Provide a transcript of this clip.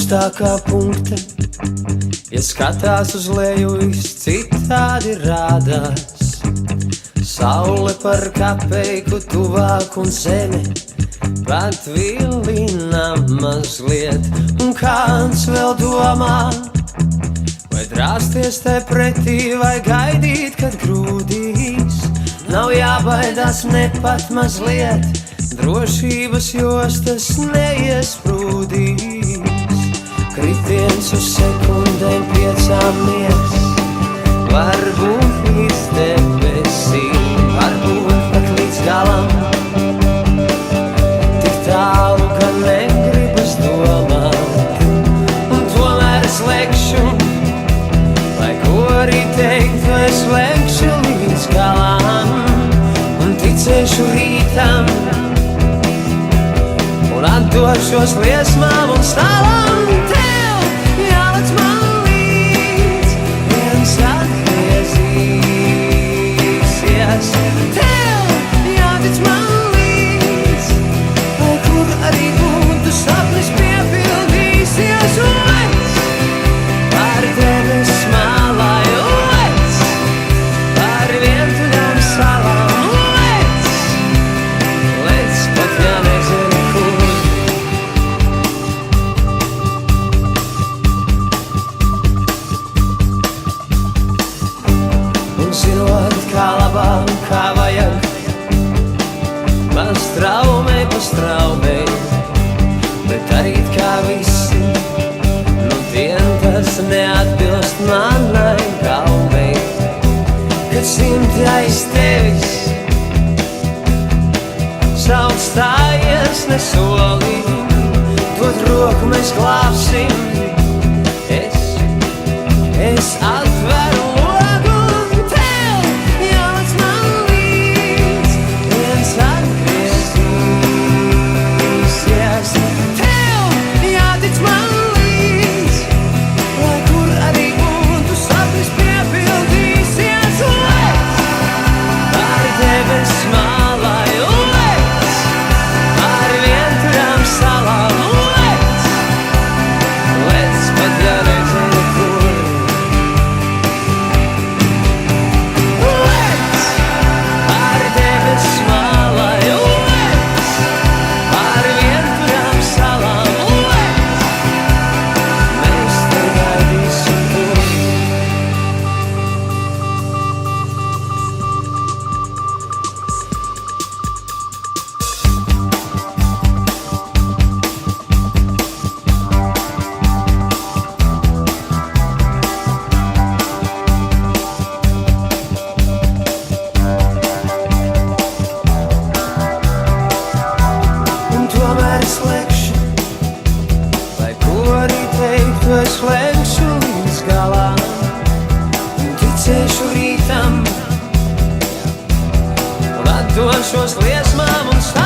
augstākā punkta, ja skatās uz leju, viss citādi rādās. Saule par kapeiku tuvāk un zeme pat vilina mazliet, un kāds vēl domā, vai drāsties tai pretī, vai gaidīt, kad grūdīs. Nav jābaidās ne pat mazliet, drošības jostas neiesprūdīs. Kritiens uz sekundēm 5 mies, varbūt līdz debesīm, varbūt pat līdz galam. Tik tālu, ka negribas domāt, un tomēr es lekšu, lai ko arī teiktu, es lekšu līdz galam. Un ticēšu rītam, un atdošos liesmām un stāvam. Tev jālec man līdz, viens atgriezīsies. Tev jātic man līdz, lai kur arī būtu sapnis piepildīsies. Lec par debes malai, lec par vientuļām salām, lec pat ja nezinu kur. Un zinot, kā labāk, kā vajag, man straumē pa straumē, bet darīt kā visi, nu dien tas neatbilst manai gaumei. Kad simti aiz tevis sauc stājies nesolī, dod roku mēs glābsim. Es atveru logu, un tev jālec man līdz, viens atgriezīsies. Tev jātic man līdz, lai kur arī būtu sapnis piepildīsies. Lec par debes malai, lec par vientuļām salām, lec pat ja nezinu kur. Es lekšu līdz galām, un ticēšu rītam, un atdošos liesmām un stāvam.